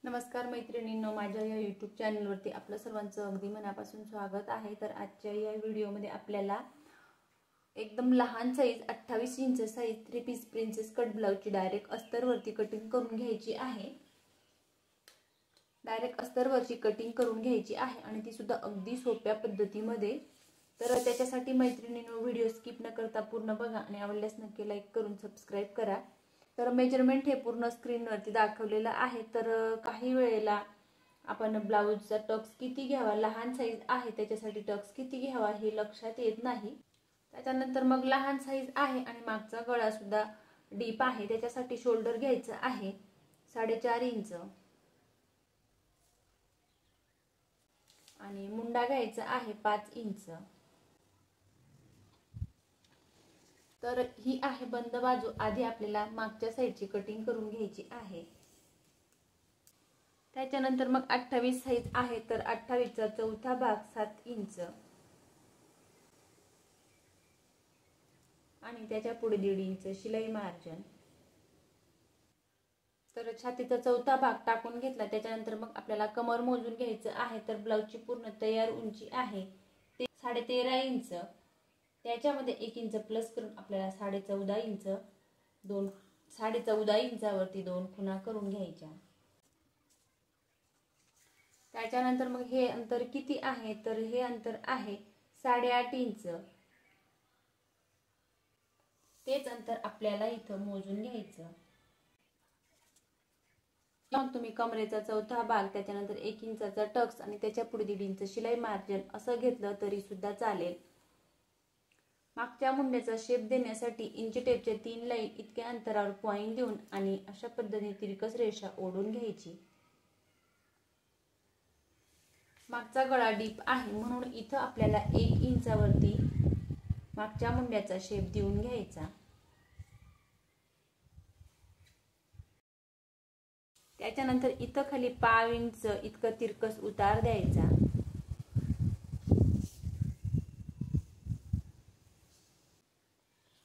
नमस्कार मैत्रिणींनो, माझ्या या यूट्यूब चॅनलवरती आपलं सर्वांचं अगदी मनापासून स्वागत आहे। तर आजच्या या व्हिडिओमध्ये आपल्याला एकदम लहान size 28 inch size 3 piece princess cut ब्लाउजची डायरेक्ट अस्तरवरती कटिंग करून घ्यायची आहे। आणि ती सुद्धा अगदी सोप्या पद्धतीमध्ये। तर त्याच्यासाठी मैत्रिणींनो व्हिडिओ स्किप न करता पूर्ण बघा आणि आवडल्यास नक्की लाईक करून सबस्क्राइब करा। तर मेजरमेंट हे पूर्ण स्क्रीनवरती दाखवलेलं आहे। तर काही वेळेला आपण ब्लाउजचा टक्स किती घ्यावा, लहान साईज आहे त्याच्यासाठी टक्स किती घ्यावा हे लक्षात येत नाही। त्याच्यानंतर मग लहान साईज आहे आणि मागचा गळा सुद्धा डीप आहे, त्याच्यासाठी शोल्डर घ्यायचं आहे 4.5 इंच आणि मुंडा घ्यायचा आहे 5 इंच। तर ही आहे बंद बाजू। आधी आपल्याला मागच्या साईडची कटिंग करून घ्यायची आहे। त्याच्यानंतर मग 28 साईज आहे, तर 28 चा चौथा भाग 7 इंच आणि त्याच्या पुढे 1.5 इंच शिलाई मार्जिन। तर छातीचा चौथा भाग टाकून घेतला। त्याच्यानंतर मग आपल्याला कमर मोजून घ्यायचं आहे। तर ब्लाउजची पूर्ण तयार उंची आहे ते 13.5 इंच। त्याच्यामध्ये 1 इंच प्लस करून आपल्याला 14.5 इंच 14.5 इंचावरती 2 खुणा करून घ्यायच्या। त्याच्यानंतर मग हे अंतर किती आहे, तर हे अंतर आहे 8.5 इंच। तेच अंतर आपल्याला इथं मोजून घ्यायचं। मग तुम्ही कमरेचा चौथा भाग, त्याच्यानंतर 1 इंचाचा टक्स आणि त्याच्या पुढे 1.5 इंच शिलाई मार्जिन असं घेतलं तरी सुद्धा चालेल। मागच्या मुंड्याचा शेप देण्यासाठी इंची टेपच्या 3 लाईन इतक्या अंतरावर पॉइंट देऊन आणि अशा पद्धतीने तिरकस रेषा ओढून घ्यायची। मागचा गळा डीप आहे म्हणून इथं आपल्याला 1 इंचावरती मागच्या मुंड्याचा शेप देऊन घ्यायचा। त्याच्यानंतर इथं खाली 5 इंच इतकं तिरकस उतार द्यायचा।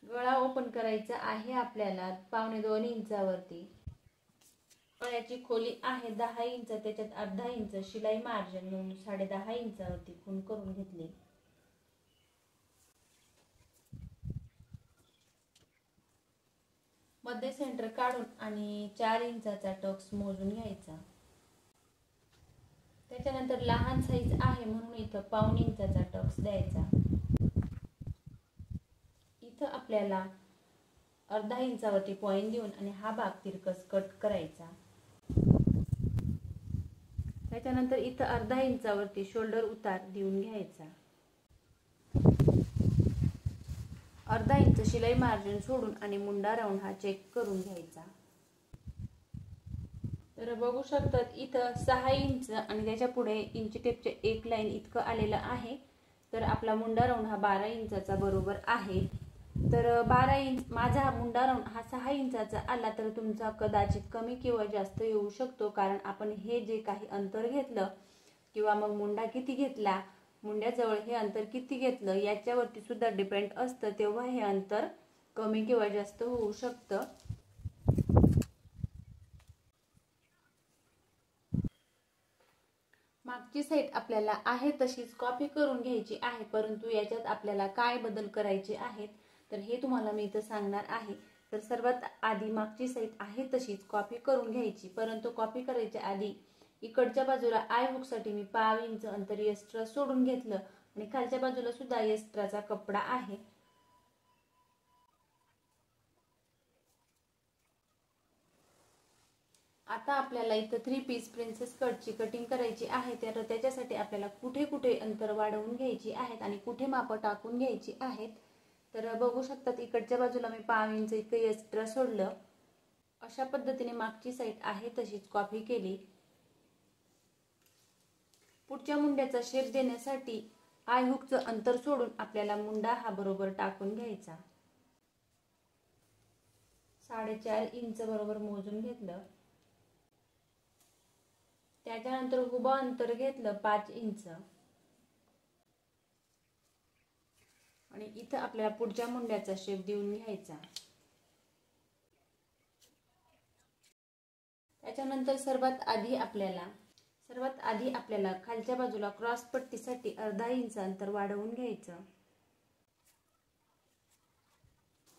गळा ओपन करायचा आहे आपल्याला 2.25 इंचावरती। गळ्याची खोली आहे 10 इंच, त्याच्यात अर्धा इंच शिलाई मार्जिन म्हणून 10.5 इंचावरती खूण करून घेतली। मध्ये सेंटर काढून आणि 4 इंचाचा टक्स मोजून घ्यायचा। त्याच्यानंतर लहान साईज आहे म्हणून इथं 1.25 इंचाचा टक्स द्यायचा। इथं आपल्याला अर्धा इंचावरती पॉइंट देऊन आणि हा भाग तिरकस कट करायचा। त्याच्यानंतर इथं अर्धा इंचावरती शोल्डर उतार देऊन घ्यायचा। अर्धा इंच शिलाई मार्जिन सोडून आणि मुंडा राऊंड हा चेक करून घ्यायचा। तर बघू शकतात इथं 6 इंच आणि त्याच्या पुढे इंची टेपचे 1 लाईन इतकं आलेलं आहे। तर आपला मुंडा राऊंड हा 12 इंचाचा बरोबर आहे। तर 12 इंच माझा हा मुंडा राऊंड हा 6 इंचाचा आला, तर तुमचा कदाचित कमी किंवा जास्त येऊ शकतो। कारण आपण हे जे काही अंतर घेतलं किंवा मग मुंडा किती घेतला, मुंड्याजवळ हे अंतर किती घेतलं याच्यावरती सुद्धा डिपेंड असतं, तेव्हा हे अंतर कमी किंवा जास्त होऊ शकतं। मागची साईड आपल्याला आहे तशीच कॉपी करून घ्यायची आहे, परंतु याच्यात आपल्याला काय बदल करायचे आहेत तर हे तुम्हाला मी इथं सांगणार आहे। तर सर्वात आधी मागची साईड आहे तशीच कॉपी करून घ्यायची, परंतु कॉपी करायच्या आधी इकडच्या बाजूला आय हुक साठी मी 5 इंच अंतर एक्स्ट्रा सोडून घेतलं आणि खालच्या बाजूला सुद्धा एक्स्ट्राचा कपडा आहे। आता आपल्याला इथं 3 पीस प्रिन्सेस कटची कटिंग करायची आहे। तर त्याच्यासाठी आपल्याला कुठे कुठे अंतर वाढवून घ्यायची आहेत आणि कुठे माप टाकून घ्यायची आहेत। तर बघू शकतात इकडच्या बाजूला मी 5 इंच इतकं एक्स्ट्रा सोडलं। अशा पद्धतीने मागची साईड आहे तशीच कॉपी केली। पुढच्या मुंड्याचा शेप देण्यासाठी आय हुकचं अंतर सोडून आपल्याला मुंडा हा बरोबर टाकून घ्यायचा। 4.5 इंच बरोबर मोजून घेतलं। त्याच्यानंतर उभं अंतर घेतलं 5 इंच आणि इथं आपल्याला पुढच्या मुंड्याचा शेप देऊन घ्यायचा। त्याच्यानंतर सर्वात आधी आपल्याला खालच्या बाजूला क्रॉस पट्टीसाठी अर्धा इंच अंतर वाढवून घ्यायचं।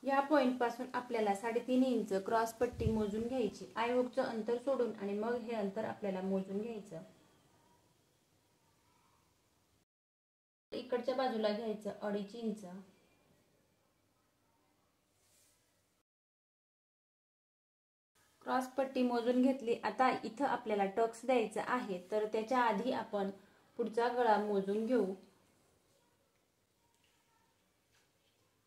या पॉइंट पासून आपल्याला 3.5 इंच क्रॉस पट्टी मोजून घ्यायची। आय हुकचं अंतर सोडून आणि मग हे अंतर आपल्याला मोजून घ्यायचं। इकडच्या बाजूला घ्यायचं 2.5 इंच। क्रॉस पट्टी मोजून घेतली। आता इथं आपल्याला टक्स द्यायचं आहे, तर त्याच्या आधी आपण पुढचा गळा मोजून घेऊ।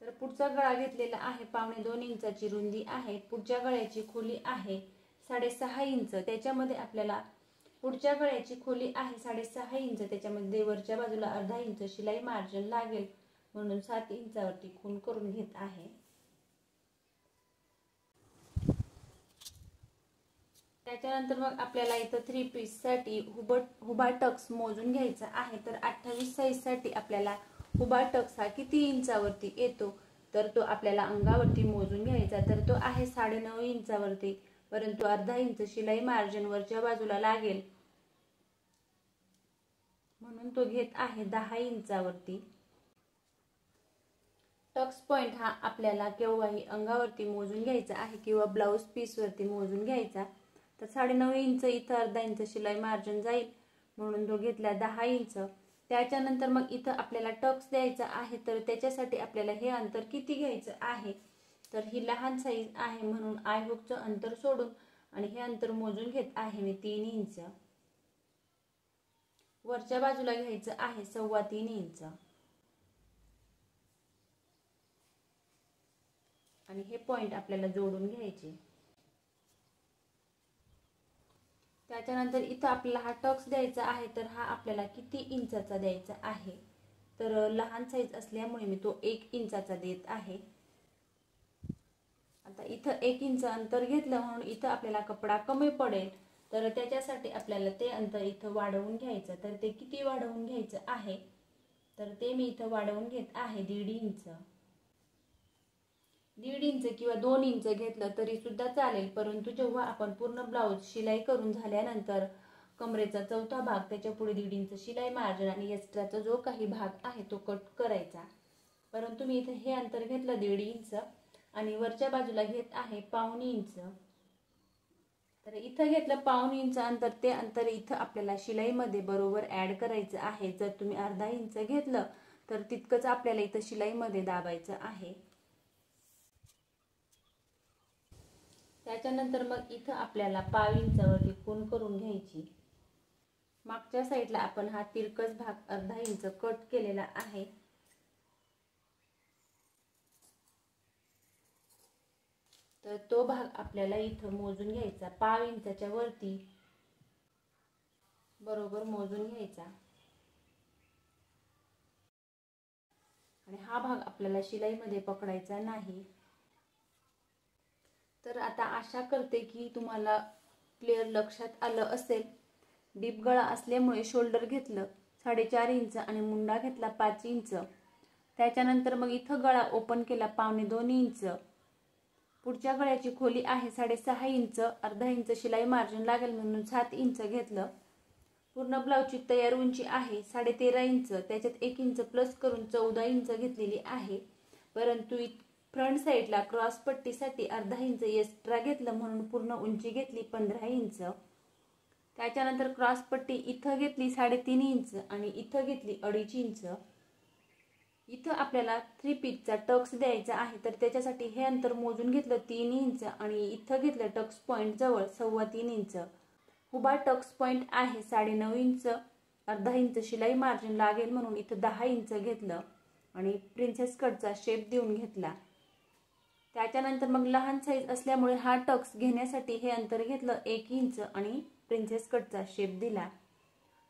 तर पुढचा गळा घेतलेला आहे 2.25 इंचाची रुंदी आहे। पुढच्या गळ्याची खोली आहे 6.5 इंच। त्याच्यामध्ये आपल्याला पुढच्या गळ्याची खोली आहे 6.5 इंच, त्याच्यामध्ये वरच्या बाजूला अर्धा इंच शिलाई मार्जिन लागेल म्हणून 7 इंचावरती खूण करून घेत आहे। त्याच्यानंतर मग आपल्याला इथं 3 पीस साठी उभा टक्स मोजून घ्यायचा आहे। तर 28 साइज साठी आपल्याला उभा टक्स हा किती इंचावरती येतो, तर तो आपल्याला अंगावरती मोजून घ्यायचा। तर तो आहे 9.5 इंचावरती, परंतु अर्धा इंच शिलाई मार्जिन वरच्या बाजूला लागेल म्हणून तो घेत आहे 10 इंचावरती। टक्स पॉइंट हा आपल्याला केव्हाही अंगावरती मोजून घ्यायचा आहे किंवा ब्लाउज पीस वरती मोजून घ्यायचा। तर 9.5 इंच इथं अर्धा इंच शिलाई मार्जिन जाईल म्हणून तो घेतला 10 इंच। त्याच्यानंतर मग इथं आपल्याला टक्स द्यायचा आहे, तर त्याच्यासाठी आपल्याला हे अंतर किती घ्यायचं आहे, तर ही लहान साईज आहे म्हणून आय हुकचं अंतर सोडून आणि हे अंतर मोजून घेत आहे मी 3 इंच। वरच्या बाजूला घ्यायचं आहे 3.25 इंच आणि हे पॉइंट आपल्याला जोडून घ्यायचे। त्याच्यानंतर इथं आपल्याला हा टक्स द्यायचा आहे, तर हा आपल्याला किती इंचाचा द्यायचा आहे, तर लहान साईज असल्यामुळे मी तो 1 इंचाचा देत आहे। आता इथं 1 इंच अंतर घेतलं म्हणून इथं आपल्याला कपडा कमी पडेल, तर त्याच्यासाठी आपल्याला ते अंतर इथं वाढवून घ्यायचं। तर ते किती वाढवून घ्यायचं आहे, तर ते मी इथं वाढवून घेत आहे 1.5 इंच। 1.5 इंच किंवा 2 इंच घेतलं तरी सुद्धा चालेल, परंतु जेव्हा आपण पूर्ण ब्लाउज शिलाई करून झाल्यानंतर कमरेचा चौथा भाग, त्याच्या पुढे 1.5 इंच शिलाई मार्जिन आणि एक्स्ट्राचा जो काही भाग आहे तो कट करायचा। परंतु मी इथे हे अंतर घेतलं 1.5 इंच आणि वरच्या बाजूला घेत आहे 1.25 इंच। तर इथं घेतलं 1.25 इंच अंतर, ते अंतर इथं आपल्याला शिलाईमध्ये बरोबर ऍड करायचं आहे। जर तुम्ही अर्धा इंच घेतलं तर तितकंच आपल्याला इथं शिलाईमध्ये दाबायचं आहे। त्याच्यानंतर मग इथं आपल्याला 1.25 इंचावरती खूण करून घ्यायची। मागच्या साईडला आपण हा तिरकस भाग अर्धा इंच कट केलेला आहे। तर तो भाग आपल्याला इथं मोजून घ्यायचा। 1.25 इंचाच्या वरती बरोबर मोजून घ्यायचा आणि हा भाग आपल्याला शिलाईमध्ये पकडायचा नाही। तर आता आशा करते की तुम्हाला क्लिअर लक्षात आलं असेल। डीप गळा असल्यामुळे शोल्डर घेतलं 4.5 इंच आणि मुंडा घेतला 5 इंच। त्याच्यानंतर मग इथं गळा ओपन केला 1.25 इंच। पुढच्या गळ्याची खोली आहे 6.5 इंच, अर्धा इंच शिलाई मार्जिन लागेल म्हणून 7 इंच घेतलं। पूर्ण ब्लाउजची तयार उंची आहे 13.5 इंच, त्याच्यात 1 इंच प्लस करून 14 इंच घेतलेली आहे। परंतु फ्रंट साईडला क्रॉस पट्टीसाठी अर्धा इंच एक्स्ट्रा घेतलं म्हणून पूर्ण उंची घेतली 15 इंच। त्याच्यानंतर क्रॉस पट्टी इथं घेतली 3.5 इंच आणि इथं घेतली 2.5 इंच। इथं आपल्याला 3 पीसचा टक्स द्यायचा आहे, तर त्याच्यासाठी हे अंतर मोजून घेतलं 3 इंच आणि इथं घेतलं टक्स पॉइंट जवळ 3.25 इंच। उभा टक्स पॉइंट आहे 9.5 इंच, अर्धा इंच शिलाई मार्जिन लागेल म्हणून इथं 10 इंच घेतलं आणि प्रिन्सेस कटचा शेप देऊन घेतला। त्याच्यानंतर मग लहान साईज असल्यामुळे हा टक्स घेण्यासाठी हे अंतर घेतलं 1 इंच आणि प्रिन्सेस कटचा शेप दिला।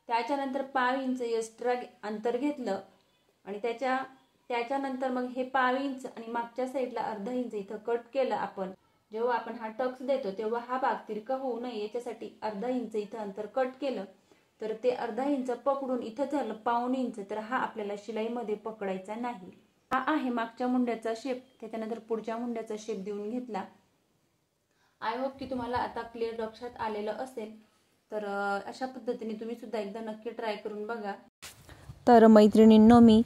त्याच्यानंतर 1.5 इंच एक्स्ट्रा अंतर घेतलं आणि त्याच्यानंतर मग हे 1.5 इंच आणि मागच्या साईडला अर्धा इंच इथं कट केलं आपण। जेव्हा आपण हा टक्स देतो तेव्हा हा भाग तिरका होऊ नये याच्यासाठी अर्धा इंच इथं अंतर कट केलं, तर ते अर्धा इंच पकडून इथं झालं 1.25 इंच। तर हा आपल्याला शिलाईमध्ये पकडायचा नाही। हा आहे मागच्या मुंड्याचा शेप। त्याच्यानंतर पुढच्या मुंड्याचा शेप देऊन घेतला आय होप की तुम्हाला आता क्लिअर लक्षात आलेलं असेल। तर अशा पद्धतीने तुम्ही सुद्धा एकदा नक्की ट्राय करून बघा। तर मैत्रिणींनो, मी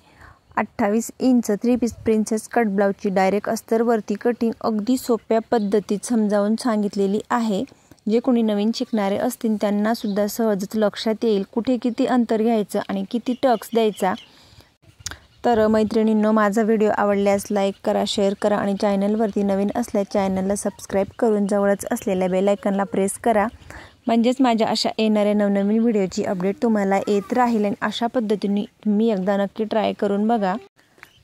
28 इंच 3 पीस प्रिन्सेस कट ब्लाउजची डायरेक्ट अस्तरवरती कटिंग अगदी सोप्या पद्धतीत समजावून सांगितलेली आहे। जे कोणी नवीन शिकणारे असतील त्यांना सुद्धा सहजच लक्षात येईल कुठे किती अंतर घ्यायचं आणि किती टक्स द्यायचा। तर मैत्रिणींनो, माझा व्हिडिओ आवडल्यास लाईक करा, शेअर करा आणि चॅनलवरती नवीन असल्यास चॅनलला सबस्क्राईब करून जवळच असलेल्या बेल आयकॉनला प्रेस करा, म्हणजेच माझ्या अशा येणाऱ्या नवनवीन व्हिडिओची अपडेट तुम्हाला येत राहील। आणि अशा पद्धतीने तुम्ही एकदा नक्की ट्राय करून बघा।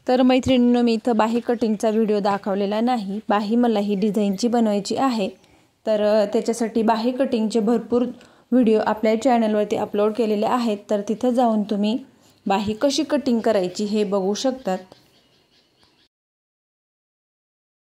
तर मैत्रिणींनो, मी इथं बाही कटिंगचा व्हिडिओ दाखवलेला नाही। बाही मला ही डिझाईनची बनवायची आहे, तर त्याच्यासाठी बाही कटिंगचे भरपूर व्हिडिओ आपल्या चॅनलवरती अपलोड केलेले आहेत। तर तिथं जाऊन तुम्ही बाही कशी कटिंग करायची हे बघू शकतात।